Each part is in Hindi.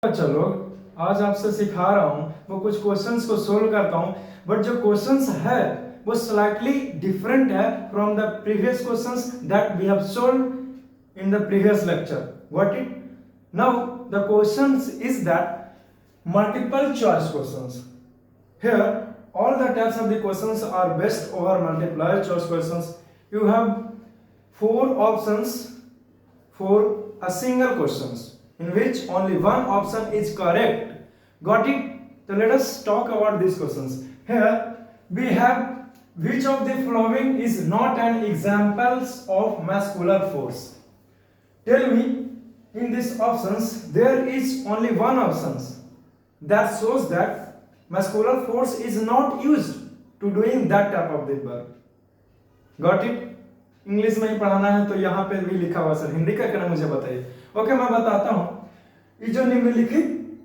चलो आज आपसे सिखा रहा हूँ वो कुछ क्वेश्चंस को सोल्व करता हूँ, बट जो क्वेश्चंस है वो स्लाइटली डिफरेंट है from the previous questions that we have solved in the previous lecture. Got it? Now the questions is that multiple choice questions. Here all the types of the questions are based over multiple choice questions. You have four options for a single questions in which only one option is correct. Got it? So let us talk about these questions. Here we have which of the following is not an examples of muscular force. Tell me, in these options there is only one options that shows that muscular force is not used to doing that type of the work. Got it? English में ही पढ़ाना है तो यहाँ पे भी लिखा हुआ सर, हिंदी करके ना मुझे बताइए. ओके, मैं बताता हूँ. ये जो निम्नलिखित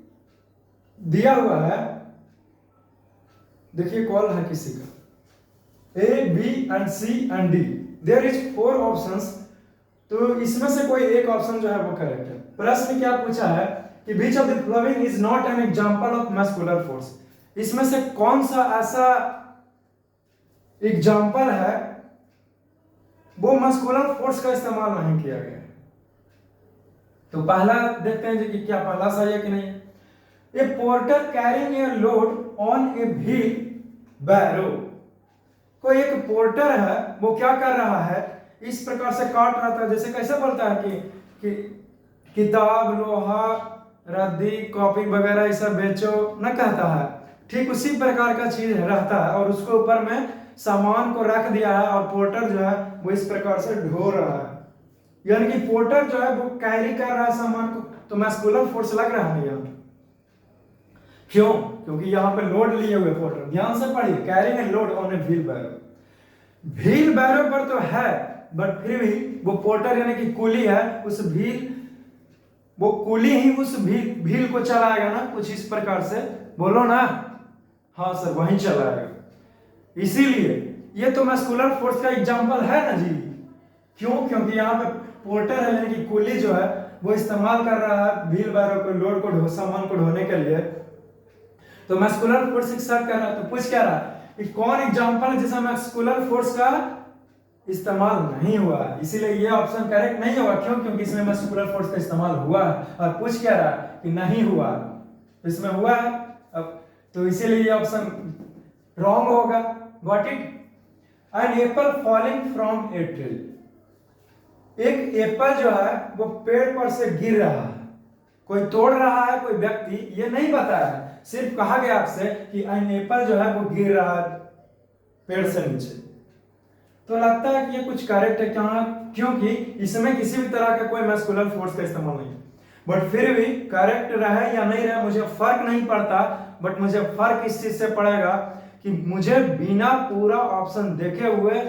दिया हुआ है, देखिए कॉल है किसी का, A B and C and D. There is four options. तो इसमें से कोई एक ऑप्शन जो है वो करेक्ट है. प्रश्न क्या पूछा है कि विच of the following is not an example of muscular force. इसमें से कौन सा ऐसा एग्जांपल है वो मस्कुलर फोर्स का इस्तेमाल नहीं किया गया है. तो पहला देखते हैं कि क्या पहला सही है कि नहीं. A porter carrying a load on a wheelbarrow. कोई एक पोर्टर है, वो क्या कर रहा है, इस प्रकार से काट रहा था. जैसे कैसे बोलता है कि किताब, लोहा, रद्दी, कॉपी वगैरह ये सब बेचो न कहता है, ठीक उसी प्रकार का चीज रहता है और उसके ऊपर में सामान को रख दिया है और पोर्टर जो है वो इस प्रकार से ढो रहा है. यानी कि पोर्टर जो है वो कैरी कर रहा है सामान को, तो मस्कुलर फोर्स लग रहा है यहाँ. क्यों? क्योंकि यहाँ पे लोड लिए हुए पोर्टर. ध्यान से पढ़िए, carrying a load on a wheelbarrow. Wheelbarrow पर तो है, बट फिर भी वो पोर्टर यानी कि कूली है, उस व्हील, वो कूली ही उस व्हील को चलाएगा ना, कुछ इस प्रकार से. बोलो ना. हाँ सर, वहीं चलाएगा. इसीलिए ये तो मस्कुलर फोर्स का एग्जांपल है ना जी. क्यों? क्योंकि यहाँ पे पोर्टर है यानी कि कूली जो है वो इस्तेमाल कर रहा है व्हील बैरो को, लोड को, सामान को ढोने के लिए. तो मस्कुलर फोर्स एक्सर्ट कर रहा है. तो पूछ क्या रहा है कि कौन एग्जांपल है जिसमें मस्कुलर फोर्स का इस्तेमाल नहीं हुआ है. इसीलिए ये ऑप्शन करेक्ट नहीं होगा. क्यों? क्योंकि इसमें मस्कुलर फोर्स का इस्तेमाल हुआ है. और पूछ क्या रहा है कि नहीं हुआ, इसमें हुआ है. अब तो इसीलिए ये ऑप्शन रॉन्ग होगा. Got it? An apple falling from a tree. एक एप्पल जो है वो पेड़ पर से गिर रहा है. कोई तोड़ रहा है, कोई व्यक्ति, ये नहीं बताया है. सिर्फ कहा गया आपसे कि एन एप्पल जो है वो गिर रहा है पेड़ से नीचे. तो लगता है कि ये कुछ करेक्ट है. क्योंकि इसमें किसी भी तरह का कोई मस्कुलर फोर्स का इस्तेमाल नहीं है. बट फिर भी करेक्ट रहे या नहीं रहे मुझे फर्क नहीं पड़ता. बट मुझे फर्क इस चीज से पड़ेगा कि मुझे बिना पूरा ऑप्शन देखे हुए,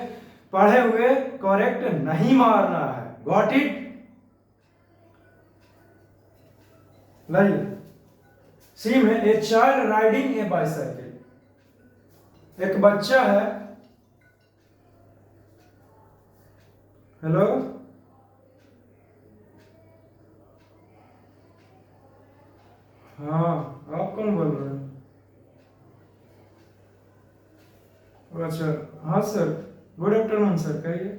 पढ़े हुए करेक्ट नहीं मारना है. Got it? लाइए सी में a child riding A bicycle. एक बच्चा है. हेलो, हाँ आप कौन बोल रहे हैं? अच्छा, हाँ सर, गुड आफ्टरनून सर, कहिए.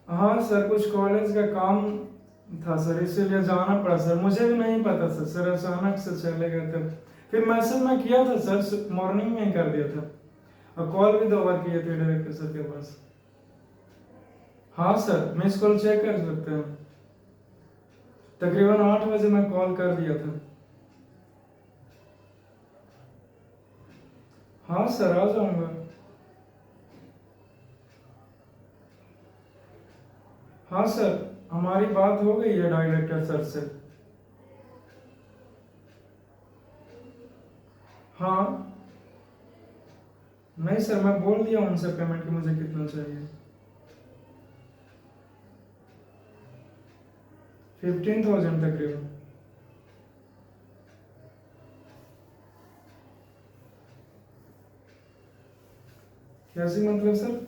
हाँ सर, कुछ कॉलेज का काम था सर, इसीलिए जाना पड़ा सर. मुझे भी नहीं पता सर. सर अचानक से चले गए थे. फिर मैसेज मैं किया था सर, मॉर्निंग में ही कर दिया था. और कॉल भी 2 बार किए थे डायरेक्टर सर के पास. हाँ सर, मिस कॉल चेक कर सकते हैं. तकरीबन 8 बजे मैं कॉल कर दिया था. हाँ सर, आ जाऊंगा. हाँ सर, हमारी बात हो गई है डायरेक्टर सर से. हाँ नहीं सर, मैं बोल दिया उनसे पेमेंट कि मुझे कितना चाहिए. 15,000 तकरीबन. कैसी मतलब सर?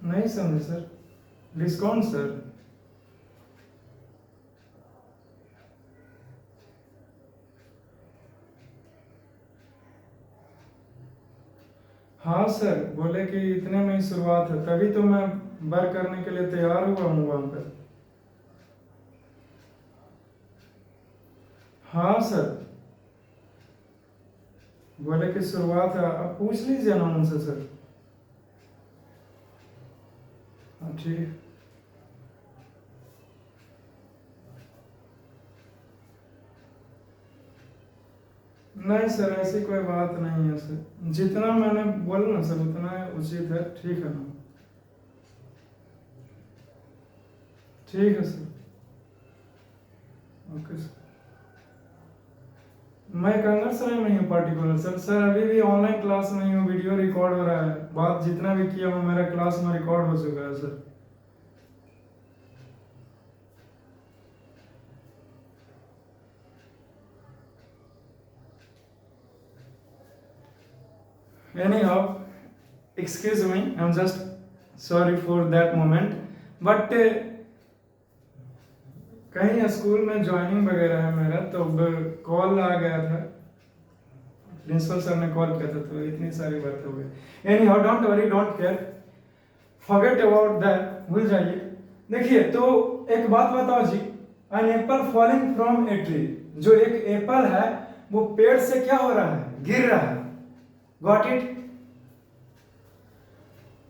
नहीं समझे सर. Discount sir? हाँ सर, बोले कि इतने में ही शुरुआत है, तभी तो मैं वर्क करने के लिए तैयार हुआ हूँ वहाँ पे। हाँ सर, बोले कि शुरुआत है, अब पूछ लीजिए ना उनसे सर। हाँ ठीक। नहीं सर, ऐसी कोई बात नहीं है सर, जितना मैंने बोला ना सर उतना उचित है, ठीक है ना? ठीक है सर, ओके सर। मैं कंगरसराय में हूँ पर्टिकुलर सर। सर अभी भी ऑनलाइन क्लास में ही हूँ, वीडियो रिकॉर्ड हो रहा है, बात जितना भी किया हूँ मेरा क्लास में रिकॉर्ड हो चुका है sir. Anyhow, excuse me, I'm just sorry for that moment, but कहीं स्कूल में ज्वाइनिंग वगैरह है मेरा, तो कॉल आ गया था, प्रिंसिपल सर ने कॉल किया था, तो इतनी सारी बातें हो गई। Anyhow, don't worry, don't care, forget about that, भूल जाइए। देखिए, तो एक बात बताओ जी, an apple falling from a tree, जो एक एप्पल है वो पेड़ से क्या हो रहा है, गिर रहा है, गॉट इट?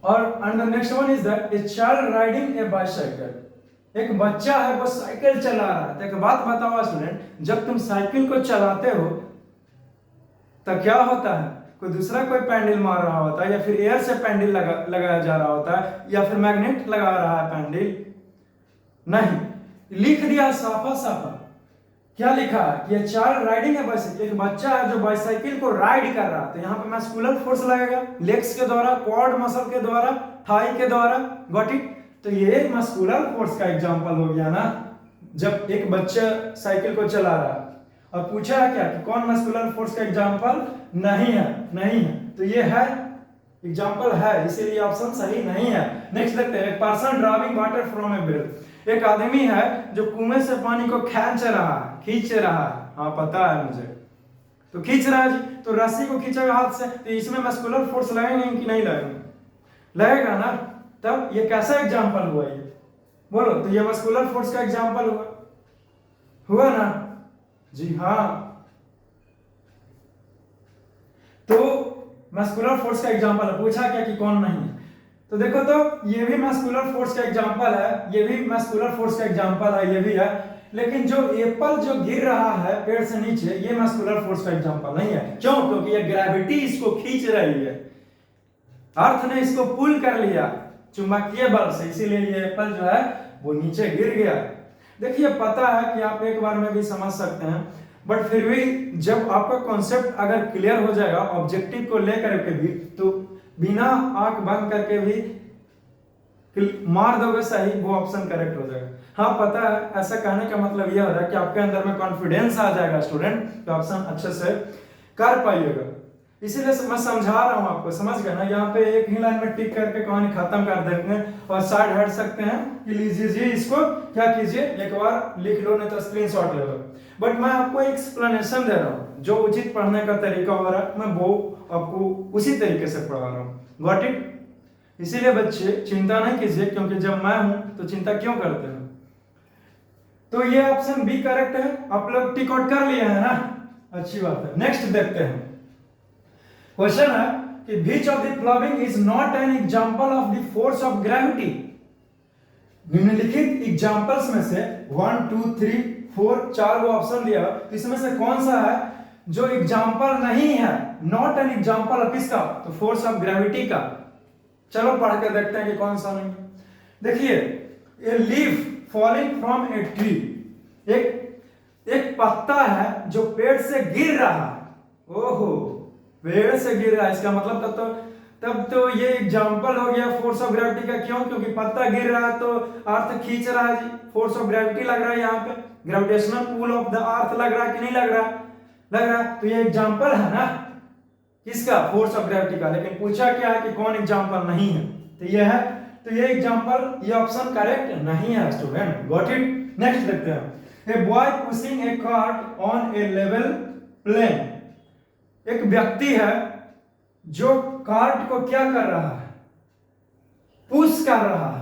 और and the next one is that a child riding A bicycle, एक बच्चा है वो साइकिल चला रहा है। तो एक बात बताओ स्टूडेंट, जब तुम साइकिल को चलाते हो तब क्या होता है, कोई दूसरा कोई पैंडल मार रहा होता है, या फिर एयर से पैंडल लगाया जा रहा होता है, या फिर मैग्नेट लगा रहा है पैंडल? नहीं, लिख दिया साफा साफा। क्या लिखा है कि चाइल्ड राइडिंग है बाइसाइकिल, एक बच्चा है जो बाइसाइकिल को राइड कर रहा है। तो यहाँ पे मस्कुलर फोर्स लगेगा, लेग्स के द्वारा, क्वाड मसल के द्वारा, थाई के द्वारा, गॉट इट? तो ये मस्कुलर फोर्स का एग्जांपल हो गया ना, जब एक बच्चा साइकिल को चला रहा है। और पूछा है क्या कि कौन मस्कुलर फोर्स का एग्जांपल? नहीं है, नहीं है, तो ये है एग्जांपल है, इसीलिए ऑप्शन सही नहीं है। नेक्स्ट देखते हैं, person driving water from A well, एक आदमी है जो कुएं से पानी को खींच रहा है, खींच रहा है। हाँ पता है मुझे, तो खींच रहा है जी, तो रस्सी को खींचेगा हाथ से, तो इसमें मस्कुलर फोर्स लगेगा कि नहीं लगेगा? लगेगा ना। तब ये कैसा एग्जांपल हुआ ये, बोलो? तो ये मस्कुलर फोर्स का एग्जांपल हुआ, हुआ ना? जी हाँ, तो मस्कुलर फोर्स का एग्जांपल है। पूछा क्या कि कौन नहीं है, तो देखो, तो ये भी मस्कुलर फोर्स का एग्जांपल है, ये भी मस्कुलर फोर्स का एग्जांपल है, ये भी है। लेकिन जो एप्पल जो गिर रहा है पेड़ से नीचे, ये मस्कुलर फोर्स का एग्जांपल नहीं है। क्यों? क्योंकि ये ग्रेविटी इसको खींच रही है, अर्थ ने इसको पुल कर लिया चुंबकीय बल से, इसीलिए ये एप्पल जो है वो नीचे गिर गया। देखिए, पता है कि आप एक बार में भी समझ सकते हैं, बट फिर भी जब आपका कॉन्सेप्ट अगर क्लियर हो जाएगा ऑब्जेक्टिव को लेकर के भी, तो बिना आंख बंद करके भी मार दोगे सही, वो ऑप्शन करेक्ट हो जाएगा। हाँ पता है, ऐसा कहने का मतलब यह हो रहा है कि आपके अंदर में कॉन्फिडेंस आ जाएगा स्टूडेंट, तो ऑप्शन अच्छे से कर पाइएगा। इसीलिए मैं समझा रहा हूं आपको, समझ गए ना? यहाँ पे एक ही लाइन में टिक करके कहानी खत्म कर देंगे और साइड हट सकते हैं कि लीजिए इसको क्या कीजिए, एक बार लिख लो, नहीं तो स्क्रीनशॉट ले लो। बट मैं आपको एक एक्सप्लेनेशन दे रहा हूँ, जो उचित पढ़ने का तरीका हो रहा है मैं वो आपको उसी तरीके से पढ़ा रहा हूँ, गॉट इट? इसीलिए बच्चे चिंता नहीं कीजिए, क्योंकि जब मैं हूं तो चिंता क्यों करते हैं? तो ये ऑप्शन बी करेक्ट है, आप लोग टिक आउट कर लिए हैं ना, अच्छी बात है। नेक्स्ट देखते हैं, क्वेश्चन है कि which of the following is not an example of the force of gravity. निम्नलिखित एग्जांपल्स में से 1 2 3 4 4 वो ऑप्शन दिया, तो इसमें से कौन सा है जो एग्जांपल नहीं है, नॉट एन एग्जांपल ऑफ किसका? तो फोर्स ऑफ ग्रेविटी का। चलो पढ़ के देखते हैं कि कौन सा नहीं। देखिए, a leaf falling from a tree, एक पत्ता है जो पेड़ से गिर रहा है। ओहो, पेड़ से गिर रहा है, इसका मतलब तब तो ये एग्जांपल हो गया फोर्स ऑफ ग्रेविटी का। क्यों? क्योंकि पत्ता गिर रहा है तो अर्थ खींच रहा है जी, फोर्स ऑफ ग्रेविटी लग रहा है यहाँ पे, gravitational pull of the earth लग रहा है कि नहीं लग रहा? लग रहा है, तो ये एग्जांपल है ना किसका? फोर्स ऑफ ग्रेविटी का। लेकिन पूछा क्या है कि कौन एग्जांपल नहीं है, तो ये है तो ये एग्जांपल, ये ऑप्शन करेक्ट नहीं है स्टूडेंट। Got it. नेक्स्ट देखते हैं। A boy pushing a cart on a level plane. एक व्यक्ति है जो कार्ट को क्या कर रहा है, पुश कर रहा है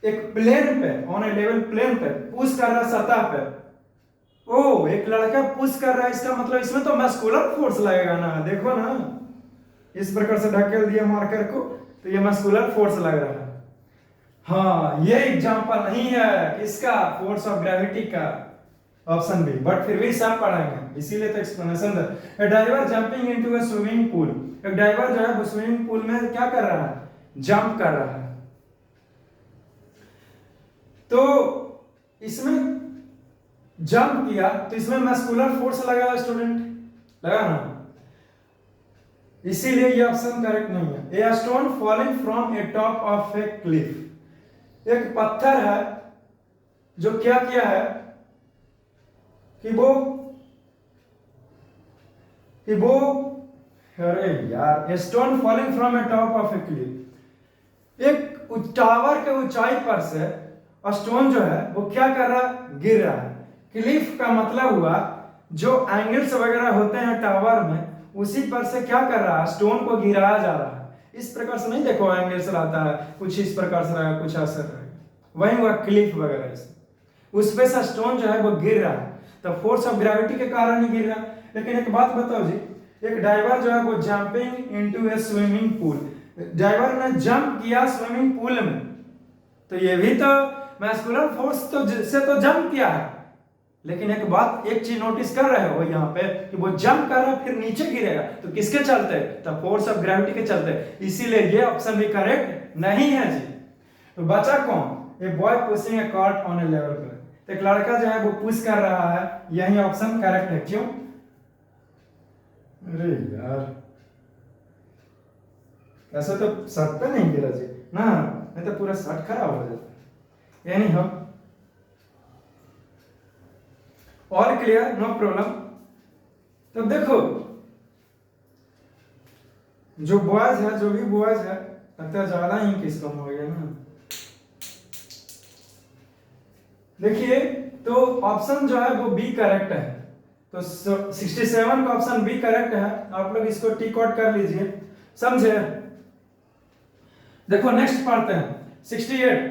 एक प्लेन पे, ऑन ए लेवल प्लेन पे पुश कर रहा है, सतह पे। ओ, एक लड़का पुश कर रहा है, इसका मतलब इसमें तो मस्कुलर फोर्स लगेगा ना। देखो ना, इस प्रकार से ढकेल दिया मार्कर को तो ये मस्कुलर फोर्स लग रहा है। हाँ, ये एग्जांपल नहीं है इसका फोर्स ऑफ ग्रेविटी का, ऑप्शन बी। बट फिर भी सब पढ़ाएंगे, इसीलिए तो एक्सप्लेनेशन है। Diver jumping into a swimming pool. एक डाइवर जो है वो स्विमिंग पूल में क्या कर रहा है, जंप कर रहा है। तो इसमें जंप किया तो इसमें मस्कुलर फोर्स लगा स्टूडेंट, लगा ना, इसीलिए ये ऑप्शन करेक्ट नहीं है। A stone falling from A top of A Cliff. एक पत्थर है जो क्या किया है कि वो अरे यार, a stone falling from A top of A Cliff. एक टावर के ऊंचाई पर से स्टोन जो है वो क्या कर रहा है, गिर रहा है। क्लिफ का मतलब हुआ जो एंगल्स वगैरह होते हैं टावर में, उसी पर से क्या कर रहा है, स्टोन को गिराया जा रहा है। इस प्रकार से नहीं, देखो एंगल्स रहता है, कुछ इस प्रकार से रहेगा, कुछ ऐसा रहेगा, वही हुआ क्लिफ वगैरह से। उस पे से स्टोन जो है वो गिर रहा है, तो फोर्स ऑफ ग्रेविटी के कारण ही गिर रहा है। लेकिन एक बात बताओ जी, एक डाइवर जो है वो जंपिंग इनटू ए स्विमिंग पूल। डाइवर ने जंप किया स्विमिंग पूल में, तो ये भी तो मस्कुलर फोर्स तो से तो जंप किया है। लेकिन एक बात, एक चीज नोटिस कर रहे हो यहाँ पे कि वो जंप कर रहा है फिर नीचे गिरेगा, तो किसके चलते, तो फोर्स ऑफ ग्रेविटी के चलते। इसीलिए ये ऑप्शन भी करेक्ट नहीं है जी। तो बचा कौन, a boy pushing a cart on a level plane. तो एक लड़का जो है वो पुश कर रहा है, यही ऑप्शन करेक्ट है। क्यों, अरे यार ऐसा तो शर्ट पे नहीं गिरा जी ना, नहीं तो पूरा शर्ट खराब हो जाता। यानी हम और क्लियर, नो प्रॉब्लम। तो देखो जो बॉयज है, जो भी बॉयज है, लगता है ज्यादा ही किस कम हो गया ना। देखिए, तो ऑप्शन जो है वो बी करेक्ट है। तो 67 का ऑप्शन बी करेक्ट है। आप लोग इसको टिक आउट कर लीजिए, समझे। देखो नेक्स्ट पढ़ते हैं 68।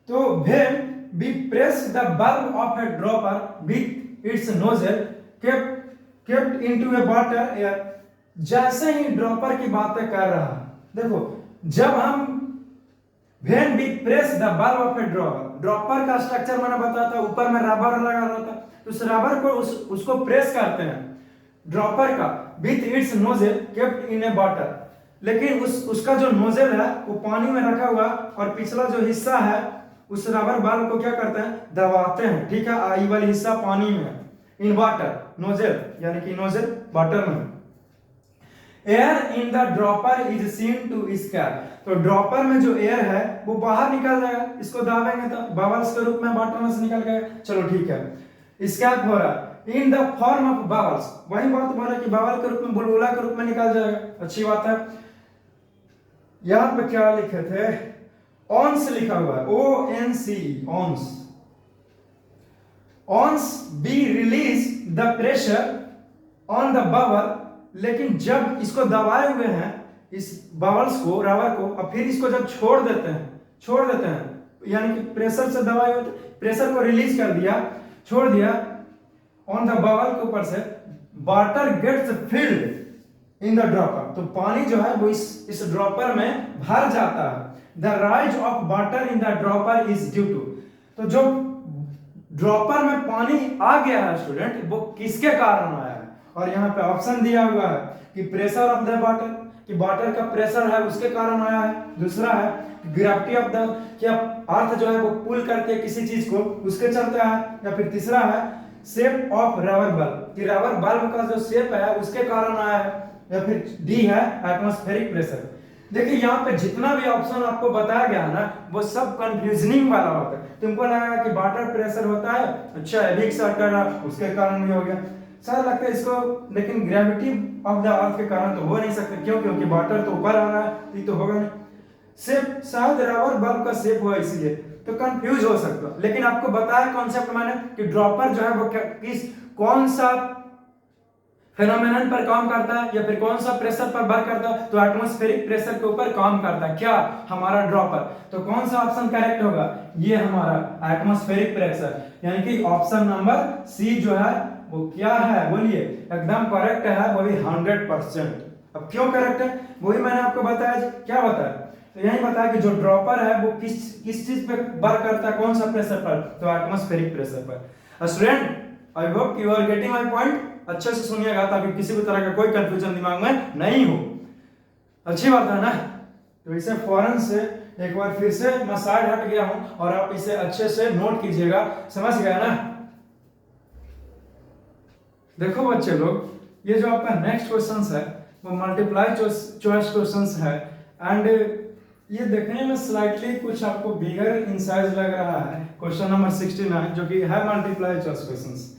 तो when we press the bulb of a dropper with its nozzle kept into a water air। जैसे ही ड्रॉपर की बातें कर रहा है, देखो जब हम when we press the bulb of a dropper, dropper का स्ट्रक्चर मैंने बताया था, ऊपर में रबर लगा रहता है, तो उस रबर को उसको प्रेस करते हैं ड्रॉपर का with its nozzle kept in a water। लेकिन उसका जो नोजल है वो पानी में रखा हुआ, और पिछला जो हिस्सा है उस रबर बाल को क्या करते हैं, दबाते हैं, ठीक है। आई वाली हिस्सा पानी में, इन वाटर, नोजल यानी कि नोजल वाटर में। Air in the dropper is seen to escape. तो ड्रॉपर में जो एयर है वो बाहर निकल जाएगा, इसको दाबेंगे तो बबल्स के रूप में वाटर में से निकल गया। चलो ठीक है, एस्केप हो रहा है in the form of bubbles. वही बात बोला कि बबल के रूप में, बुलबुला के रूप में निकल जाएगा, अच्छी बात है। यहां पे क्या लिखे थे, ऑन्स लिखा हुआ है, ONC, once. Once be release the pressure on the bubble. लेकिन जब इसको दबाए हुए हैं इस बबल्स को, रबर को, और फिर इसको जब छोड़ देते हैं यानी कि प्रेशर से दबाए हुए, प्रेशर को रिलीज कर दिया, छोड़ दिया ऑन द बबल के ऊपर से, water gets filled in the dropper. तो पानी जो है वो इस ड्रॉपर में भर जाता है। The rise of water in the dropper is due to. तो जो ड्रॉपर में पानी आ गया है स्टूडेंट, वो किसके कारण आया है, और यहाँ पे ऑप्शन दिया हुआ है कि प्रेशर ऑफ द वाटर, कि वाटर का प्रेशर है उसके कारण आया है। दूसरा है ग्रेविटी ऑफ द, कि अर्थ जो है वो पुल करती है किसी चीज को, उसके चलते है। या फिर तीसरा है शेप ऑफ रबर बल्ब, कि रबर बल्ब का जो शेप है उसके कारण आया है। या फिर डी है एटमॉस्फेरिक प्रेशर। देखिए यहाँ पे जितना भी ऑप्शन आपको बताया गया ना, वो सब कंफ्यूजनिंग वाला होता है। तुमको लगा कि वाटर प्रेशर होता है, अच्छा एलिक सर्कल उसके कारण भी हो गया, सर लगता है इसको, लेकिन ग्रेविटी ऑफ द अर्थ के कारण तो हो नहीं सकता। क्यों, क्योंकि वाटर तो ऊपर आ रहा है, ये तो होगा नहीं। शेप शायद रबर बल्ब का शेप हुआ इसलिए, तो कंफ्यूज हो सकता है। लेकिन आपको बताया कॉन्सेप्ट मैंने कि ड्रॉपर जो है वो कौन सा फेनोमेनन पर काम करता है या फिर कौन सा प्रेशर पर वर्क करता है, तो एटमॉस्फेरिक प्रेशर के ऊपर काम करता है क्या हमारा ड्रॉपर। तो कौन सा ऑप्शन करेक्ट होगा, ये हमारा एटमॉस्फेरिक प्रेशर, यानी कि ऑप्शन नंबर सी जो है वो क्या है, बोलिए एकदम करेक्ट है, वो भी 100%। अब क्यों करेक्ट है वही मैंने आपको बताया, क्या बताया, तो यही बताया कि जो ड्रॉपर है वो किस चीज पे वर्क करता है, कौन सा प्रेशर पर, तो एटमॉस्फेरिक प्रेशर पर। Student I hope you are getting my point, अच्छे से सुनिएगा ताकि किसी भी तरह का कोई कंफ्यूजन दिमाग में नहीं हो, अच्छी बात है ना। तो इसे फौरन से एक बार फिर से मैं साइड हट गया हूं और आप इसे अच्छे से नोट कीजिएगा, समझ गया ना। देखो बच्चे लोग, ये जो आपका नेक्स्ट क्वेश्चंस है वो मल्टीप्लाई चॉइस क्वेश्चंस है, एंड ये देखने में स्लाइटली कुछ आपको बिगर इन साइज लग रहा है। क्वेश्चन नंबर 69 जो कि है मल्टीप्लाई चॉइस क्वेश्चंस,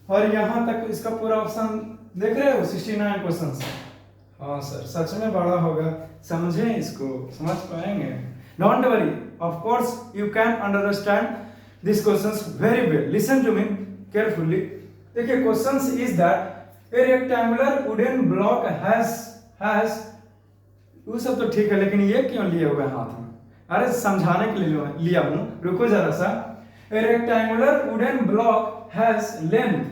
और यहां तक इसका पूरा ऑप्शन देख रहे हो 69 क्वेश्चंस। हाँ सर सच में बड़ा होगा, समझे इसको, समझ पाएंगे। Don't worry, of course you can understand this questions very well, listen to me carefully. देखिए questions is that a rectangular wooden block has वो सब तो ठीक है, लेकिन ये क्यों लिए हुए हाथ में, अरे समझाने के लिए लिया हूं, रुको जरा सा। ए rectangular wooden block has length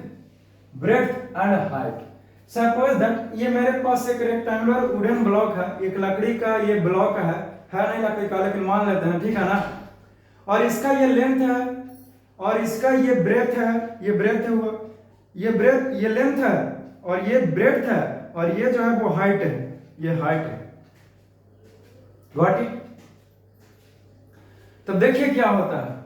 breadth and height. Suppose that ये मेरे पास एक रेक्टेंगुलर वुडन ब्लॉक है, एक लकड़ी का ये ब्लॉक है नहीं लकड़ी का, लेकिन मान लेते हैं, ठीक है ना। और इसका ये लेंथ है और इसका ये ब्रेड्थ है, ये ब्रेड्थ हुआ, ये ब्रेड्थ, ये लेंथ है और ये ब्रेड्थ है, और ये जो है वो हाइट है, ये हाइट है। Got it. तब देखिए क्या होता है,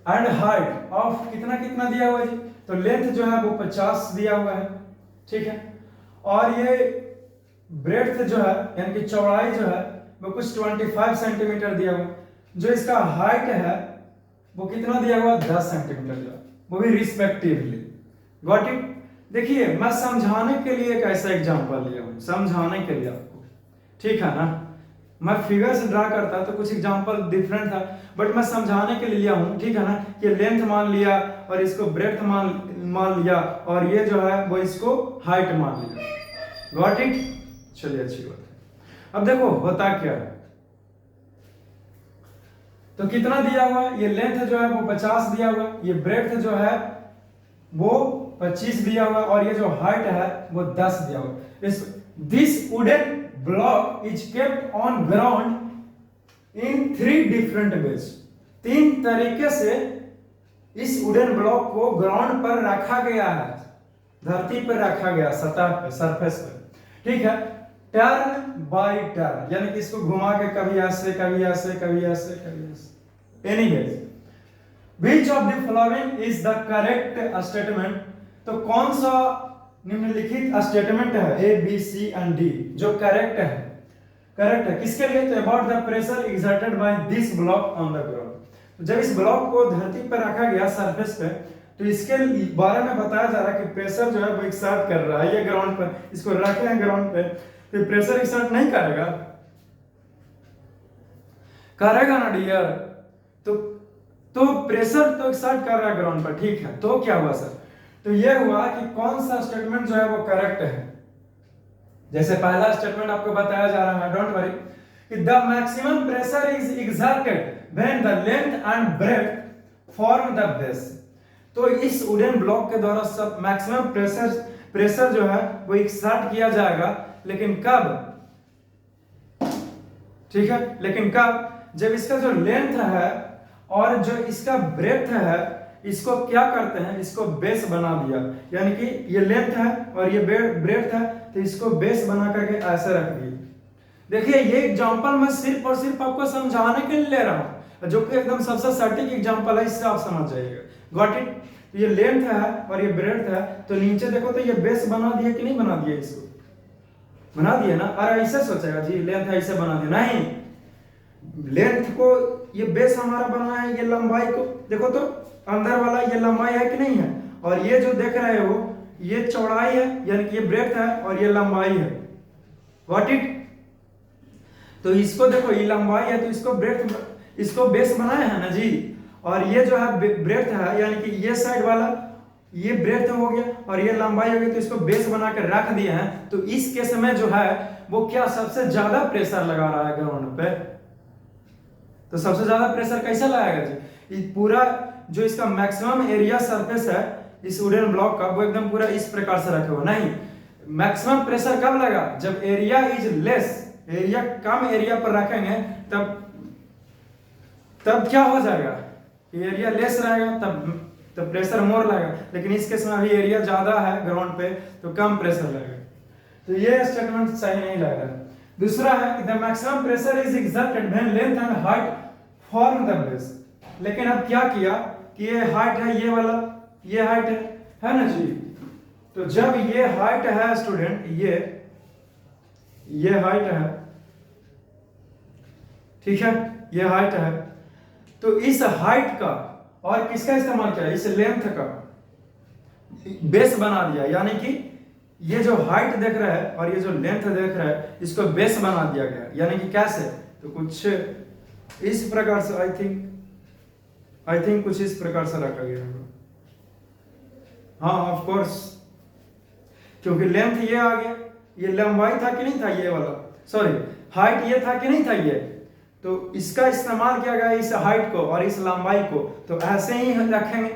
एंड हाइट ऑफ कितना कितना दिया हुआ है जी, तो लेंथ जो है वो 50 दिया हुआ है, ठीक है, और ये ब्रेड्थ जो है यानी कि चौड़ाई जो है वो कुछ 25 सेंटीमीटर दिया हुआ है। जो इसका हाइट है वो कितना दिया हुआ, 10 सेंटीमीटर दिया, वो भी रिस्पेक्टिवली। Got it. देखिए मैं समझाने के लिए एक ऐसा एग्जांपल लिया हूं, समझाने के लिए आपको, ठीक है ना। मैं फिगर से ड्रा करता तो कुछ एग्जांपल डिफरेंट था, बट मैं समझाने के लिए लिया हूं, ठीक है ना। कि लेंथ मान लिया और इसको ब्रेड्थ मान लिया और ये जो है वो इसको हाइट मान लिया। Got it. चलिए अच्छी बात है। अब देखो होता क्या है, तो कितना दिया हुआ, ये लेंथ जो है वो 50 दिया हुआ, ये ब्रेड्थ जो है वो 25 दिया हुआ, और ये जो हाइट है वो 10 दिया हुआ। This wooden block is kept on ground in 3 different ways. 3 तरीके से इस वुडन ब्लॉक को ग्राउंड पर रखा गया है, धरती पर रखा गया, सतह पे, सरफेस पे, ठीक है। टर्न बाय टर्न, यानी कि इसको घुमा के कभी ऐसे कभी ऐसे कभी ऐसे कभी ऐसे। Anyways, which of the following is the correct statement, तो कौन सा निम्नलिखित स्टेटमेंट है A B C and D जो करेक्ट है, करेक्ट है किसके लिए, तो about the pressure exerted by this block on the ground. तो जब इस ब्लॉक को धरती पर रखा गया सरफेस पे, तो इसके बारे में बताया जा रहा है कि प्रेशर जो है वो एक्सर्ट कर रहा है, ये ग्राउंड पर, इसको रखे हैं ग्राउंड पे, तो प्रेशर एक्सर्ट नहीं करेगा, करेगा ना डियर। तो प्रेशर तो एक्सर्ट कर रहा है ग्राउंड पर, ठीक है। तो क्या हुआ सर, तो ये हुआ कि कौन सा स्टेटमेंट जो है वो करेक्ट है। जैसे पहला स्टेटमेंट आपको बताया जा रहा है, डोंट वरी, कि the maximum pressure is exerted when the length and breadth form the base. तो इस वुडन ब्लॉक के द्वारा सब मैक्सिमम प्रेशर जो है वो एक्सर्ट किया जाएगा, लेकिन कब, ठीक है, लेकिन कब, जब इसका जो लेंथ है और जो इसका ब्रेड्थ है इसको क्या करते हैं, इसको बेस बना दिया, यानी कि ये लेंथ है और ये ब्रेड्थ है, तो इसको बेस बना करके ऐसे रख दिए। देखिए ये एग्जांपल मैं सिर्फ और सिर्फ आपको समझाने के लिए ले रहा हूं, जो कि एकदम सबसे सटीक एग्जांपल है, इससे आप समझ जाइएगा। Got it. ये लेंथ है और ये ब्रेड्थ है, तो नीचे देखो तो ये बेस बना दिया कि नहीं बना दिया, इसको बना दिया ना। अरे ऐसे सोचेगा जी लेंथ है ऐसे बना दिया, नहीं, लेंथ को ये बेस हमारा बना है, ये लंबाई को देखो तो अंदर वाला ये लंबाई है कि नहीं है, और ये जो देख रहे हो ये चौड़ाई है, यानी कि ये ब्रेड्थ है और ये लंबाई है। What it. तो इसको देखो, ये लंबाई है तो इसको ब्रेथ, इसको बेस बनाया है ना जी, और ये जो है ब्रेथ है, यानी कि ये साइड वाला ये ब्रेथ हो गया और ये लंबाई हो गई, तो इसको बेस बना कर रख दिए हैं। तो इस केस में जो है वो क्या सबसे ज्यादा प्रेशर लगा रहा है ग्राउंड पे। तो सबसे ज्यादा प्रेशर कैसा लगाएगा जी, ये पूरा जो इसका मैक्सिमम एरिया सरफेस है इस वुडन ब्लॉक का, वो एकदम पूरा इस प्रकार से रखे हुआ नहीं। मैक्सिमम प्रेशर कब लगा, जब area is less, area come area पर रखेंगे तब क्या हो जाएगा, एरिया लेस रहेगा तब प्रेशर मोर लगेगा। लेकिन इस केस में अभी एरिया ज्यादा है ग्राउंड पे तो कम प्रेशर लगेगा। तो ये स्टेटमेंट सही नहीं लग रहा है। दूसरा है कि the maximum pressure is exerted when length and height form the base. लेकिन अब क्या किया कि ये हाइट है, ये वाला ये हाइट है ना जी। तो जब ये हाइट है स्टूडेंट, ये हाइट है, ठीक है, ये हाइट है, तो इस हाइट का और किसका इस्तेमाल किया, इस लेंथ का बेस बना दिया। यानी कि ये जो हाइट देख रहा है और ये जो लेंथ देख रहा है इसको बेस बना दिया गया। यानी कि कैसे, तो कुछ इस प्रकार से, आई थिंक कुछ इस प्रकार से रखा गया है। हाँ ऑफ कोर्स, क्योंकि लेंथ ये आ गया, ये लंबाई था कि नहीं था, ये वाला सॉरी हाइट ये था कि नहीं था ये, तो इसका इस्तेमाल किया गया इस हाइट को और इस लंबाई को। तो ऐसे ही रखेंगे,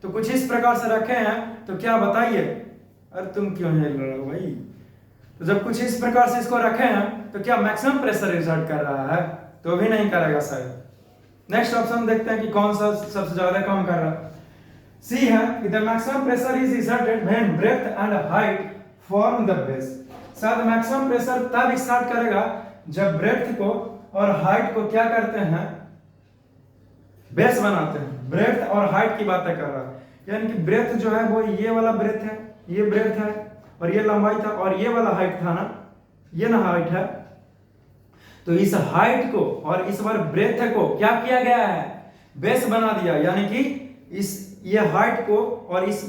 तो कुछ इस प्रकार से रखे हैं। तो क्या बताइए, अरे तुम क्यों हिल रहे हो भाई। तो जब कुछ इस प्रकार से इसको रखे हैं तो क्या मैक्सिमम प्रेशर एक्सर्ट कर रहा है, तो भी नहीं करेगा शायद। नेक्स्ट ऑप्शन देखते हैं कि कौन सा सबसे ज्यादा काम कर रहा है। सी है कि the maximum pressure is exerted when breadth and height form the base. शायद मैक्सिमम प्रेशर तब स्टार्ट करेगा जब ब्रेथ को और हाइट को क्या करते हैं, बेस बनाते हैं। ब्रेथ और हाइट की बातें कर रहा है, यानी कि ब्रेथ जो है वो ये वाला ब्रेथ है, ये ब्रेथ है और ये लंबाई था, और ये वाला हाइट था ना, ये ना हाइट है। तो इस हाइट को और इस बार ब्रेथ को क्या किया गया है, बेस बना दिया। यानी कि ये हाइट को और इस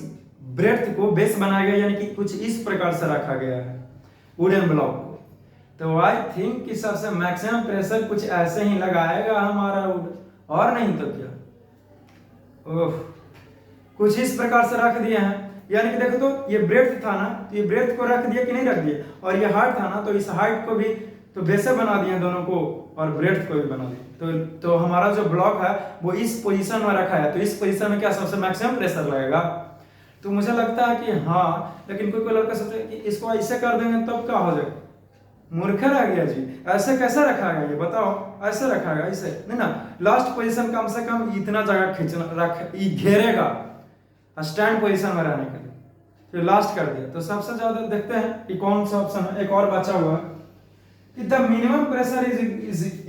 ब्रेथ को बेस बनाया गया, यानी कि कुछ इस प्रकार से रखा गया है वुडन ब्लॉक को। तो आई थिंक कि सबसे मैक्सिमम प्रेशर कुछ ऐसे ही लगाएगा हमारा वुड, और नहीं तो क्या। ओह, कुछ इस प्रकार से रख दिए हैं। यानी कि देखो तो ये ब्रेथ था ना, तो ये ब्रेथ को रख दिया कि नहीं रख दिया, और ये हाइट था ना, तो इस हाइट को भी तो बेसे बना दिए दोनों को, और ब्रेथ को भी बना दिया। तो हमारा जो ब्लॉक है वो इस पोजीशन में रखा है, तो इस पोजीशन में क्या सबसे मैक्सिमम प्रेशर लगेगा। तो मुझे लगता है कि हाँ, लेकिन कोई लड़का सोचे कि इसको ऐसे कर देंगे तब क्या हो जाएगा, मूर्ख रह गया जी। ऐसे कैसे रखा गया ये बताओ, ऐसे रखा गया, ऐसे नहीं ना। लास्ट पोजीशन कम से कम इतना जगह खींचना रख घेरेगा स्टैंड पोजीशन में रहने के लिए, फिर लास्ट कर दिया। तो सबसे ज्यादा देखते हैं कि कौन सा ऑप्शन है। एक और बचा हुआ है कि the minimum pressure is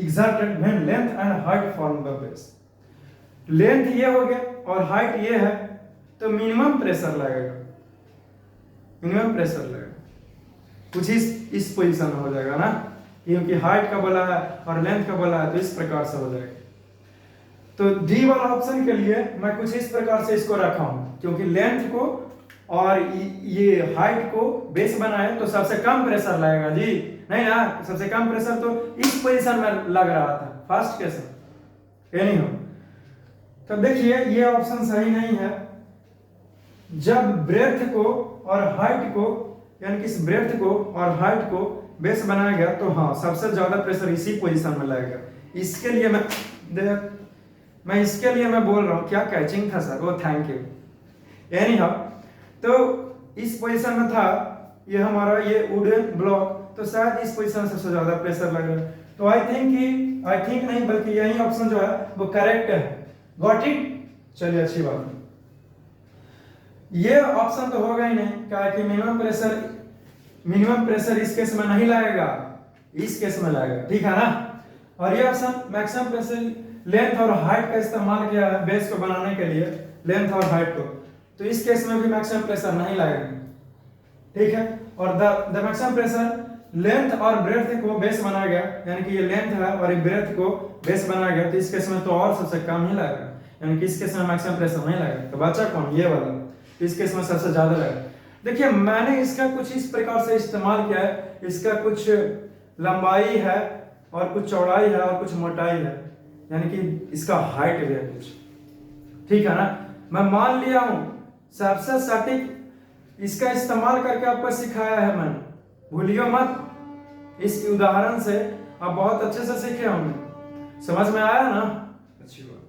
exerted when length and height form the base. Length ये हो गया और हाइट ये है, तो मिनिमम प्रेशर लगेगा, मिनिमम प्रेशर लगेगा कुछ इस पोजीशन में हो जाएगा ना, क्योंकि हाइट का बोला है और लेंथ का बोला है, तो इस प्रकार से हो जाएगा। तो डी वाला ऑप्शन के लिए मैं कुछ इस प्रकार से इसको रखा हूं, क्योंकि लेंथ को और ये हाइट को बेस बनाए तो सबसे कम प्रेशर लगेगा जी, नहीं ना। सबसे कम प्रेशर तो इस पोजीशन में लग रहा था फर्स्ट केस में, एनी हो। तो देखिए ये ऑप्शन सही नहीं है। जब ब्रेथ को और हाइट को, यानी कि इस ब्रेथ को और हाइट को बेस बनाया गया, तो हाँ सबसे ज्यादा प्रेशर इसी पोजीशन में लगेगा। इसके लिए मैं इसके लिए मैं बोल रहा हूँ, क्या कैचिंग था सर, वो थैंक यू। एनी हाउ, तो इस पोजीशन में था ये हमारा ये वुडन ब्लॉक, तो शायद इस पोजीशन में सबसे ज्यादा प्रेशर लग रहा है। तो आई थिंक नहीं बल्कि यही ऑप्शन जो है वो करेक्ट है। गॉट इट, चलिए अच्छी बात है। ये ऑप्शन तो होगा ही नहीं, क्या कि मिनिमम प्रेशर इस केस में नहीं लगेगा, इस केस में लगेगा, ठीक है ना। और ये ऑप्शन मैक्सिमम प्रेशर लेंथ और हाइट का इस्तेमाल किया है बेस को बनाने के लिए, लेंथ और हाइट को, तो इस केस में भी मैक्सिमम प्रेशर नहीं लगेगा, ठीक है। और द मैक्सिमम प्रेशर लेंथ और ब्रेथ को बेस बनाया गया, यानी कि ये लेंथ है और ये ब्रेथ को बेस बनाया गया, तो इस केस में तो और सबसे कम ही लगेगा, यानी कि इस केस में मैक्सिमम प्रेशर नहीं लगेगा। तो बचा कौन, ये वाला, तो इस केस में सबसे ज्यादा लगेगा। देखिए मैंने इसका कुछ इस प्रकार से इस्तेमाल किया है, इसका कुछ लंबाई है और कुछ चौड़ाई है और कुछ मोटाई है, यानी कि इसका हाइट भी है कुछ, ठीक है ना। मैं मान लिया हूं सबसे सटीक इसका इस्तेमाल करके आपको सिखाया है मैंने, भूलियो मत। इस उदाहरण से आप बहुत अच्छे से सीखे होंगे, समझ में आया ना, अच्छी बात।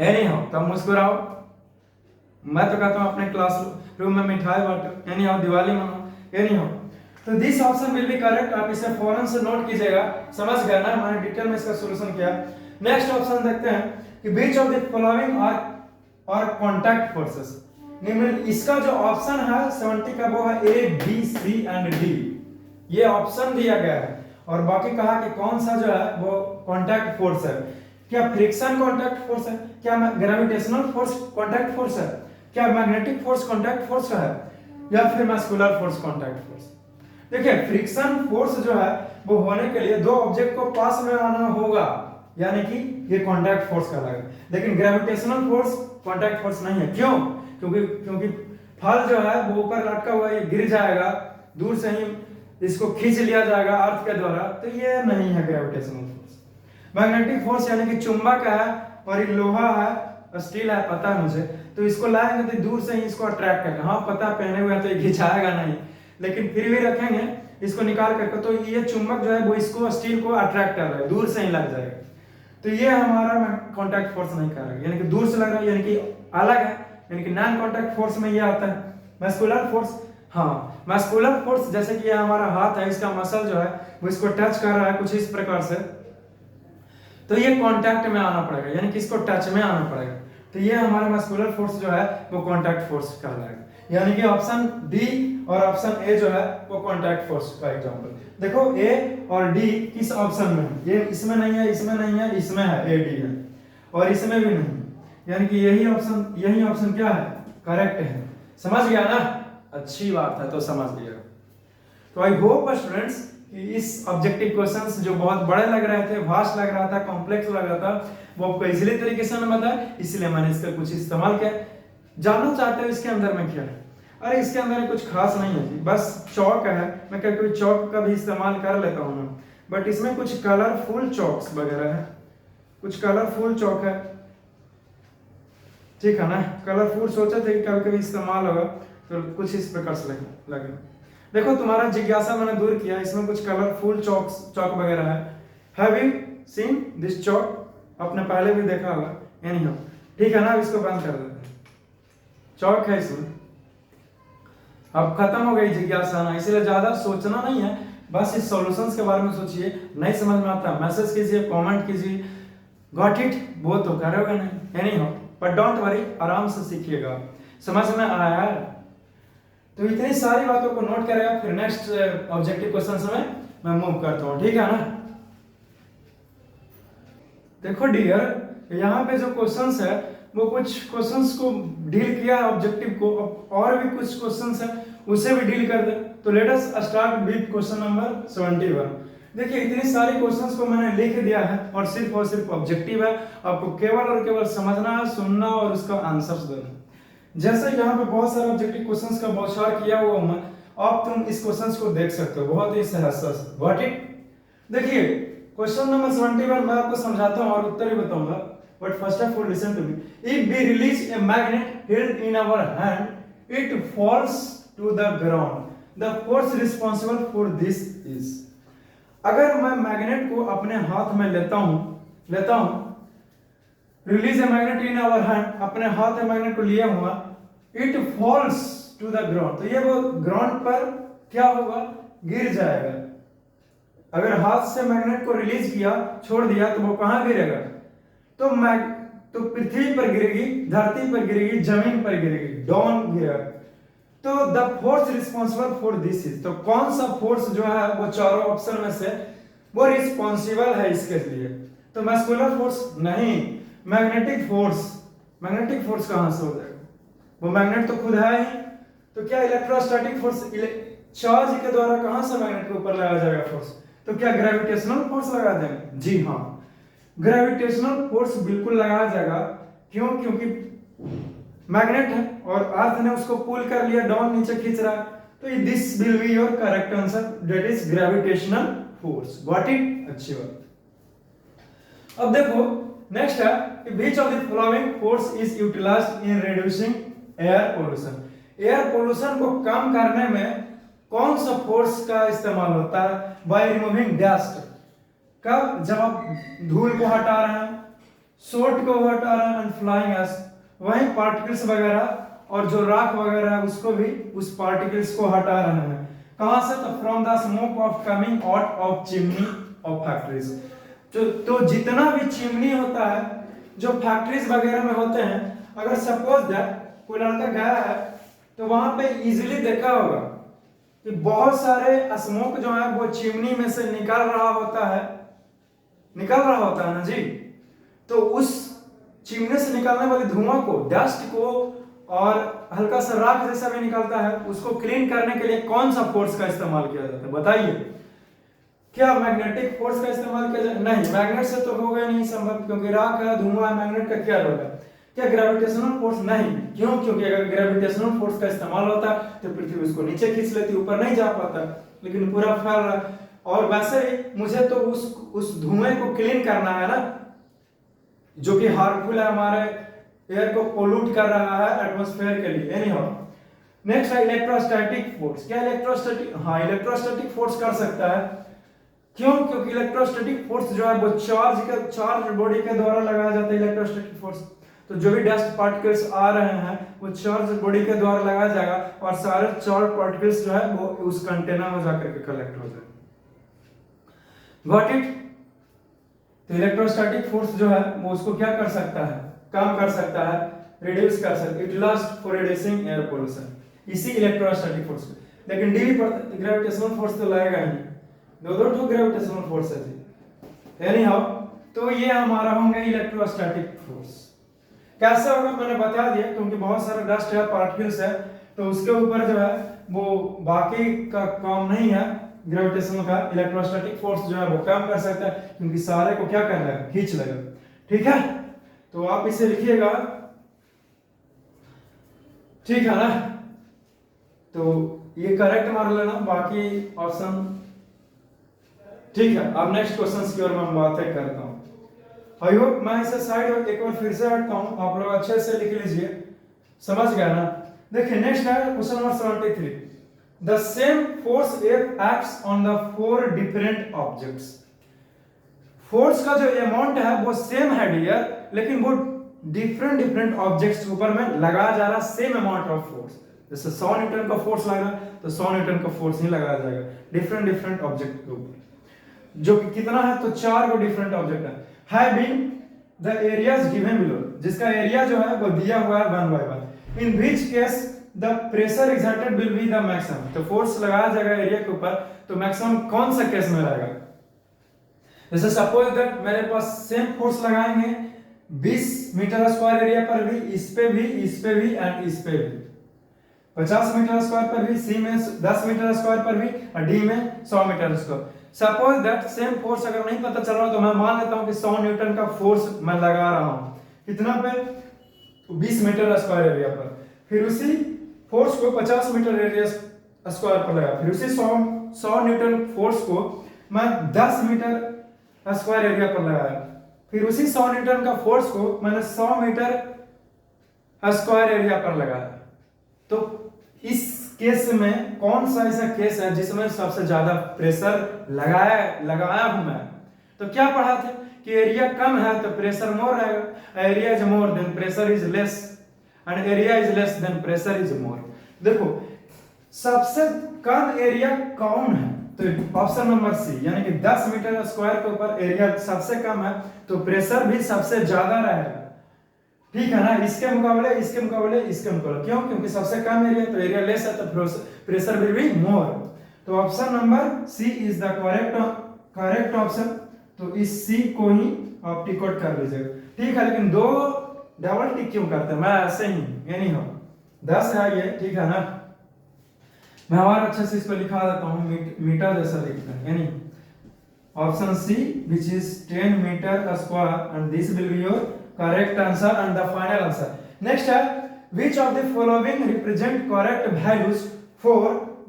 एनी हाउ तब मुस्कुराओ, मैं तो कहता हूं अपने क्लासरूम में मिठाई बांटो, एनी हाउ दिवाली मनाओ, एनी हाउ। तो this option will be correct, आप इसे फौरन से नोट कीजिएगा, समझ गए ना, मैंने डिटेल में इसका सॉल्यूशन किया। नेक्स्ट ऑप्शन देखते हैं कि which of the following are contact forces. निम्न इसका जो ऑप्शन है 70 का वो है A B C and D, ये ऑप्शन दिया गया है और बाकी कहा कि कौन सा जो है वो कांटेक्ट फोर्स है। क्या फ्रिक्शन कांटेक्ट फोर्स है, क्या ग्रेविटेशनल फोर्स कांटेक्ट फोर्स है, क्या मैग्नेटिक फोर्स कांटेक्ट फोर्स है, या फिर मस्कुलर फोर्स कांटेक्ट फोर्स। देखिए फ्रिक्शन फोर्स जो है वो होने के लिए दो ऑब्जेक्ट को पास में आना होगा, यानी कि ये कांटेक्ट फोर्स कहलाएगा। लेकिन ग्रेविटेशनल फोर्स कांटेक्ट फोर्स नहीं है, क्यों? क्योंकि फल जो है वो ऊपर लटका हुआ, ये गिर जाएगा, दूर से ही इसको खींच लिया जाएगा अर्थ के द्वारा, तो ये नहीं है ग्रेविटेशनल फोर्स। मैग्नेटिक फोर्स यानी कि चुंबक है और ये लोहा है, स्टील है, पता है मुझे, तो इसको लाएंगे तो दूर से ही इसको अट्रैक्ट करेगा। हाँ पता पहने हुए है तो ये खिंचाएगा नहीं, लेकिन फिर भी रखेंगे इसको निकाल करके, तो ये चुंबक जो है वो इसको स्टील को अट्रैक्ट कर रहा है, दूर से ही लग जाएगा, तो ये हमारा कांटेक्ट फोर्स नहीं कर रहा है, यानी कि दूर से लग रहा है, यानी कि अलग है, यानी कि नॉन कांटेक्ट फोर्स में ये आता है। मस्कुलर फोर्स, हाँ मस्कुलर फोर्स जैसे कि ये हमारा हाथ है, इसका मसल जो है वो इसको टच कर रहा है कुछ इस प्रकार से, तो ये कांटेक्ट में आना पड़ेगा, यानी कि इसको टच में आना पड़ेगा, तो ये हमारा मस्कुलर फोर्स जो है वो कांटेक्ट फोर्स कहलाएगा। यानी कि ऑप्शन डी और ऑप्शन ए जो है वो कांटेक्ट फोर्स का एग्जांपल। देखो ए और डी किस ऑप्शन में है, ये इसमें नहीं है, इसमें नहीं है, इसमें है, ए डी है, और इसमें भी नहीं, यानी कि यही ऑप्शन क्या है, करेक्ट है। समझ गया ना, अच्छी बात है, तो समझ लिया। तो आई होप स्टूडेंट्स कि इस ऑब्जेक्टिव क्वेश्चंस जो बहुत बड़े लग रहे थे, वास्ट लग रहा था, कॉम्प्लेक्स लग रहा था, वो आपको इजीली तरीके से मैं बताया, इसलिए मैंने इसका कुछ इस्तेमाल किया। जानना चाहते हो इसके अंदर में क्या है? अरे इसके अंदर कुछ खास नहीं है जी, बस चौक है, मैं कभी चौक का भी इस्तेमाल कर लेता हूँ, बट इसमें कुछ कलरफुल चौक्स वगैरह है, कुछ कलरफुल चौक है, ठीक है ना। कलरफुल सोचा था कि कभी कभी इस्तेमाल होगा, तो कुछ इस प्रकार से लगे। देखो तुम्हारा जिज्ञासा मैंने दूर किया, इसमें कुछ कलरफुल चौक वगैरह है। हैव यू सीन दिस चौक? आपने पहले भी देखा होगा, यानी हम, ठीक है ना, अब इसको बंद कर देते हैं। चौक है इसमें, अब खत्म हो गई जिज्ञासा ना, इसलिए ज्यादा सोचना नहीं है, बस इस सॉल्यूशंस के बारे में सोचिए, नहीं समझ में आता मैसेज कीजिए, कमेंट कीजिए, गॉट इट वो तो करोगे नहीं, any how, but don't worry, आराम से सीखिएगा। समझ में आया? तो इतनी सारी बातों को नोट करेगा, फिर नेक्स्ट ऑब्जेक्टिव क्वेश्चन में मैं मूव करता हूँ, ठीक है ना। देखो डियर, यहाँ पे जो क्वेश्चंस है वो कुछ क्वेश्चंस को डील किया है ऑब्जेक्टिव को, और भी कुछ क्वेश्चंस है उसे भी डील कर दे। तो let us start with question number 71। देखिए इतनी सारी क्वेश्चंस को मैंने लिख दिया है और सिर्फ ऑब्जेक्टिव है, आपको केवल और केवल समझना है, सुनना और उसका आंसर्स देना। जैसे यहाँ पे बहुत सारे ऑब्जेक्टिव क्वेश्चंस का बौछार किया हुआ हूं, अब तुम इस क्वेश्चंस को देख सकते हो, बहुत ही सहज। व्हाट इट, देखिए क्वेश्चन नंबर 71 मैं आपको समझाता हूं और उत्तर भी बताऊंगा, but first of all listen to me. If we release a magnet held in our hand, it falls to the ground, the force responsible for this is. अगर मैं मैग्नेट को अपने हाथ में लेता हूं, release a magnet in our hand, अपने हाथ में मैग्नेट को लिया हुआ, it falls to the ground, तो ये वो ग्राउंड पर क्या होगा, गिर जाएगा। अगर हाथ से मैग्नेट को रिलीज किया, छोड़ दिया, तो वो कहां गिरेगा, तो पृथ्वी पर गिरेगी, धरती पर गिरेगी, जमीन पर गिरेगी, डाउन गिरेगा। तो the force responsible for this is, तो कौन सा फोर्स जो है वो चारों ऑप्शन में से वो रिस्पांसिबल है इसके लिए? तो मस्कुलर फोर्स नहीं, मैग्नेटिक फोर्स कहां से हो जाएगा, वो मैग्नेट तो खुद है ही, तो क्या इलेक्ट्रोस्टैटिक फोर्स, चार्ज के द्वारा कहां से मैग्नेट के ऊपर लगाया जाएगा फोर्स, तो क्या ग्रेविटेशनल फोर्स लगा देंगे? जी हाँ, ग्रेविटेशनल फोर्स बिल्कुल लगाया जाएगा। क्यों? क्योंकि मैग्नेट है और अर्थ ने उसको पुल कर लिया, डाउन नीचे खींच रहा है, तो this will be your correct answer, that is gravitational force. Got it? अच्छी बात। अब देखो नेक्स्ट है कि which of the following force is utilized in reducing air pollution. Air pollution को कम करने में कौन सा फोर्स का इस्तेमाल होता है? By removing dust. कब? जब आप धूल को हटा रहे हैं, सोट को हटा रहे हैं, एंड फ्लाइंग एस, वही पार्टिकल्स वगैरह और जो राख वगैरह है उसको भी, उस पार्टिकल्स को हटा रहे हैं। कहां से? तो from the smoke of coming out of chimney of factories. तो जितना भी चिमनी होता है जो फैक्ट्रीज वगैरह में होते हैं, अगर सपोज दैट कोई लड़का गया है तो वहां पे इजीली देखा होगा कि बहुत सारे स्मोक जो है वो चिमनी में से निकल रहा होता है ना जी। तो उस चिमनी से निकलने वाले धुआं को, डस्ट को और हल्का सा राख जैसा भी निकलता है, उसको क्लीन करने के लिए कौन सा फोर्स का इस्तेमाल किया जाता है? बताइए। क्या मैग्नेटिक फोर्स का इस्तेमाल किया जाए? नहीं, मैग्नेट से तो होगा नहीं संभव, क्योंकि राख है, धुआं है, मैग्नेट का क्या रोल है? क्या ग्रेविटेशनल फोर्स? नहीं। क्यों? क्योंकि अगर ग्रेविटेशनल फोर्स का इस्तेमाल होता तो पृथ्वी उसको नीचे खींच लेती, ऊपर नहीं जा पाता, लेकिन पूरा फैल रहा। और वैसे ही मुझे तो उस धुएं को क्लीन करना है ना, जो कि हार्मफुल है, हमारे एयर को पोल्यूट कर रहा है एटमॉस्फेयर के लिए। एनीहाउ, नेक्स्ट है इलेक्ट्रोस्टैटिक फोर्स। क्या इलेक्ट्रोस्टैटिक? हाँ, इलेक्ट्रोस्टैटिक फोर्स कर सकता है। क्यों? क्योंकि इलेक्ट्रोस्टैटिक फोर्स जो है वो चार्ज बॉडी के द्वारा लगाया जाता है। इलेक्ट्रोस्टैटिक फोर्स तो जो भी डस्ट पार्टिकल्स आ रहे हैं वो चार्ज बॉडी के द्वारा लगाया जाएगा और सारे चार्ज पार्टिकल्स जो है वो उस कंटेनर में जाकर के कलेक्ट हो जाएंगे। Got it? तो इलेक्ट्रोस्टैटिक फोर्स जो है वो उसको क्या कर सकता है? कम कर सकता है, रिड्यूस कर सकता है, utilized for reducing air pollution, इसी इलेक्ट्रोस्टैटिक फोर्स को। लेकिन डीवी पर ग्रेविटेशनल फोर्स तो लगेगा ही, दो ग्रेविटेशनल फोर्स है जी। एनीहाउ, तो ये हमारा होंगे इलेक्ट्रोस्टैटिक फोर्स। कैसे होगा मैंने बता दिया, क्योंकि बहुत सारा डस्ट है, पार्टिकल्स है, तो उसके ऊपर जो है वो बाकी का काम नहीं है ग्रेविटेशनल का। इलेक्ट्रोस्टैटिक फोर्स जो है वो कम कर सकता है, क्योंकि सारे को क्या करना है? खींच लेगा। ठीक है, तो आप इसे लिखिएगा, ठीक है ना? तो ये करेक्ट मार लेना, बाकी ऑप्शन ठीक है। अब नेक्स्ट क्वेश्चन की ओर मैं बातें करता हूं। आई होप मैं इसे साइड एक बार फिर से हटता हूं, आप लोग अच्छे से लिख लीजिए, समझ गया ना? देखिए नेक्स्ट है question number 73। The same force acts on the 4 different objects. Force का जो अमाउंट है वो सेम है डियर, लेकिन वो डिफरेंट ऑब्जेक्ट्स के ऊपर में लगाया जा रहा सेम अमाउंट ऑफ फोर्स। जैसे 100 न्यूटन का फोर्स लगा तो 100 न्यूटन का फोर्स ही लगाया जाएगा डिफरेंट ऑब्जेक्ट के ऊपर, जो कि कितना है? तो 4 को डिफरेंट ऑब्जेक्ट है। Having the areas given below, जिसका एरिया जो है वो दिया हुआ है 1 by 1। In which case the pressure exerted will be the maximum। तो फोर्स लगाया जाएगा एरिया के ऊपर, तो मैक्सिमम कौन सा केस में रहेगा? जैसे सपोज दैट मेरे पास सेम फोर्स लगाएंगे 20 मीटर स्क्वायर एरिया पर भी, इस पे भी एंड इस पे भी, 50 मीटर स्क्वायर पर भी, सी में 10 मीटर स्क्वायर पर भी और डी में 100 meter square. Suppose that same force अगर नहीं पता चल रहा तो मैं मान लेता हूं कि 100 न्यूटन का फोर्स मैं लगा रहा हूं, कितना पे? 20 मीटर स्क्वायर एरिया पर। फिर उसी फोर्स को 50 मीटर एरिया स्क्वायर पर लगा, फिर उसी 100 न्यूटन फोर्स को मैं 10 मीटर स्क्वायर एरिया पर लगाया, फिर उसी 100 न्यूटन का फोर्स को मैंने 100 मीटर स्क्वायर एरिया पर लगाया। तो इस केस में कौन सा ऐसा केस है जिसमें सबसे ज्यादा प्रेशर लगाया हूं मैं? तो क्या पढ़ा थे कि एरिया कम है तो प्रेशर मोर रहेगा, area is more than pressure is less, and area is less than pressure is more. देखो सबसे कम एरिया कौन है? तो ऑप्शन नंबर सी, यानी कि 10 मीटर स्क्वायर के ऊपर एरिया सबसे कम है तो प्रेशर भी सबसे ज्यादा रहेगा। ठीक है ना? इसके मुकाबले क्यों? क्योंकि सबसे कम एरिया तो एरिया लेस है तो प्रेशर विल बी मोर। तो option number C is the correct option. तो इस सी को ही आप टिक आउट कर लीजिएगा। ठीक है, लेकिन 2 डबल टिक क्यों करते हैं? मैं ऐसे ही यानी हो 10 है ये, ठीक है ना? मैं और अच्छे से इसको लिखा देता हूं, मीटर जैसा लिखते हैं, यानी option C which is 10 metre square, and this will be your correct answer and the final answer. Next है which of the following represent correct values for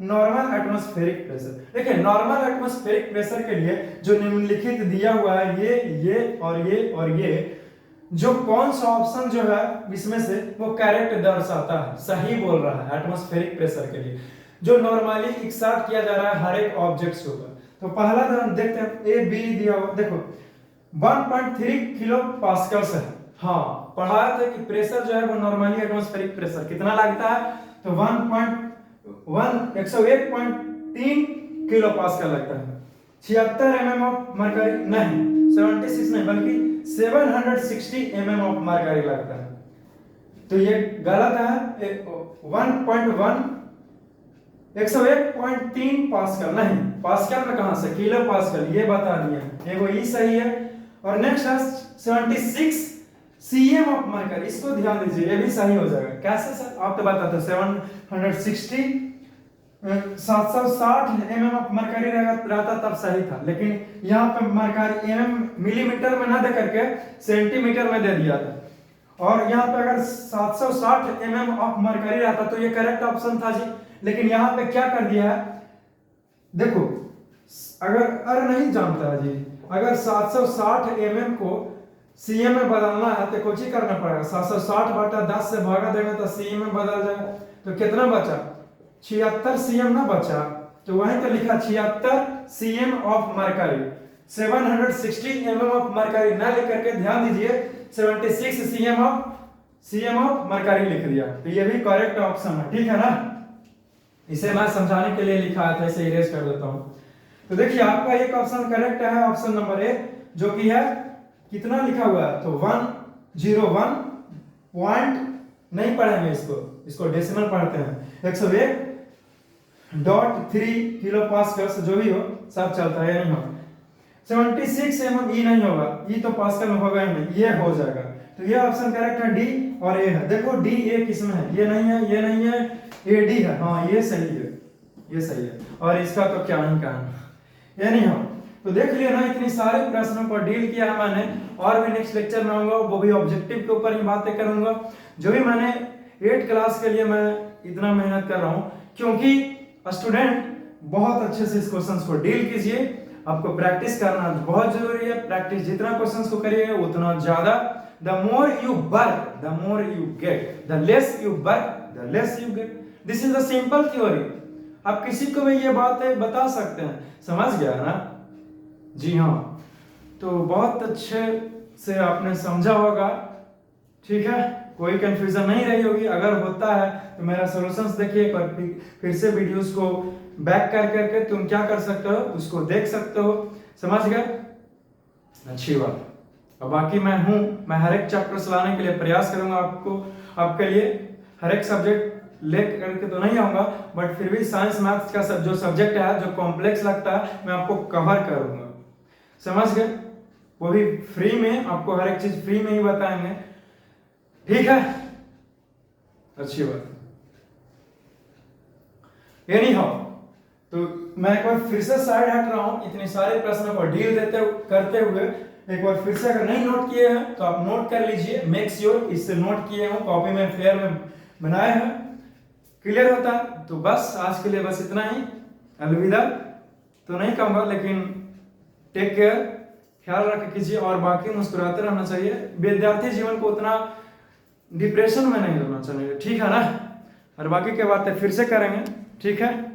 normal atmospheric pressure. देखिए नॉर्मल एटमॉस्फेरिक प्रेशर के लिए जो निम्नलिखित दिया हुआ है ये और ये जो कौन सा ऑप्शन जो है इसमें से वो करेक्ट दर्शाता है, सही बोल रहा है एटमॉस्फेरिक प्रेशर के लिए जो नॉर्मली एक्सर्ट किया जा रहा है हर एक ऑब्जेक्ट के ऊपर। तो पहला हम देखते हैं ए बी दिया हुआ, देखो 1.3 किलो पास्कल से है। हाँ पढ़ा था कि प्रेशर जो है वो नॉर्मली एटमॉस्फेरिक प्रेशर कितना लगता है, तो 101.3 किलो पास्कल लगता है। 76 mm ऑफ मरकरी नहीं, 76 नहीं बल्कि 760 mm ऑफ मरकरी लगता है। तो ये गलत है। 101.3 पास्कल नहीं, पास्कल में कहां से, किलो पास्कल, ये बता दिया। एगो ई सही है। और नेक्स्ट है 76 cm ऑफ मरकरी, इसको ध्यान दीजिए, ये भी सही हो जाएगा। कैसे सर, आप तो बताते 760 mm ऑफ मरकरी रहता तब सही था, लेकिन यहाँ पे मरकरी मिलीमीटर में ना दे करके सेंटीमीटर में दे दिया था। और यहाँ पे अगर 760 mm ऑफ मरकरी रहता तो ये करेक्ट ऑप्शन था जी, लेकिन यहाँ पे क्या कर दिया है, देखो अगर नहीं जानता है जी, अगर 760 mm को cm में बदलना है तो कुछ ही करना पड़ेगा। 760/10 से भागा देंगे तो cm में बदल जाएगा। तो कितना बचा, 76 cm ना बचा, तो वहीं तो लिखा 76 cm of mercury, 760 mm of mercury ना लिख करके ध्यान दीजिए 76 cm ऑफ मरकरी लिख दिया। तो ये भी करेक्ट ऑप्शन है, ठीक है ना। इसे मैं समझाने के लिए लिखा था, इसे इरेज कर देता हूं। तो देखिए आपका एक ऑप्शन करेक्ट है, ऑप्शन नंबर ए, जो कि है कितना लिखा हुआ है, तो 101 पॉइंट नहीं पढ़ेंगे इसको डेसिमल पढ़ते हैं। 101.3 किलो पास्कल से जो भी हो सब चलता है, नहीं होगा। 76 mm ई नहीं होगा, ई तो पास्कल में होगा ही नहीं, ये हो जाएगा। तो ये ऑप्शन करेक्ट है, डी और ए है। देखो डी ए किसमें है, ये नहीं है, ये नहीं है, ए डी है। हाँ ये सही है, ये सही है। और इसका तो क्या नहीं कहना, ये नहीं हो। तो देख लिया ना, इतनी सारे प्रश्नों पर डील किया है मैंने, और भी नेक्स्ट लेक्चर में आऊंगा, वो भी ऑब्जेक्टिव के ऊपर ही बातें करूंगा। जो भी मैंने 8 क्लास के लिए मैं इतना मेहनत कर रहा हूं, क्योंकि स्टूडेंट बहुत अच्छे से इस क्वेश्चंस को डील कीजिए। आपको प्रैक्टिस करना बहुत जरूरी है। प्रैक्टिस जितना क्वेश्चंस को करिएगा उतना ज्यादा, the more you work the more you get, the less you work the less you get. This is the simple theory. आप किसी को भी ये बातें बता सकते हैं, समझ गया ना जी। हाँ तो बहुत अच्छे से आपने समझा होगा, ठीक है, कोई कंफ्यूजन नहीं रही होगी। अगर होता है तो मेरा सॉल्यूशंस देखिए, पर फिर से वीडियोस को बैक कर करके तुम क्या कर सकते हो, उसको देख सकते हो, समझ गए, अच्छी बात। और बाकी मैं हर एक चैप्टर लाने के लिए प्रयास करूंगा, आपके लिए हर एक सब्जेक्ट ले करके तो नहीं आऊंगा, बट फिर भी साइंस मैथ्स का जो सब्जेक्ट है, जो कॉम्प्लेक्स लगता है, मैं आपको कवर करूंगा, समझ गए। वो भी फ्री में, आपको हर एक चीज फ्री में ही बताएंगे, ठीक है, अच्छी बात। एनी हाउ, तो मैं एक बार फिर से साइड हट रहा हूं, इतने सारे प्रश्नों पर डील करते हुए एक बार फिर से, अगर नहीं नोट किए हैं तो आप नोट कर लीजिए, मेक श्योर इससे नोट किए हो, कॉपी में फेयर में बनाए हैं, क्लियर होता है। तो बस आज के लिए बस इतना ही, अलविदा तो नहीं कहूंगा, लेकिन टेक केयर, ख्याल रख कीजिए, और बाकी मुस्कुराते रहना चाहिए। विद्यार्थी जीवन को उतना डिप्रेशन में नहीं रहना चाहिए, ठीक है ना। और बाकी की बातें फिर से करेंगे, ठीक है।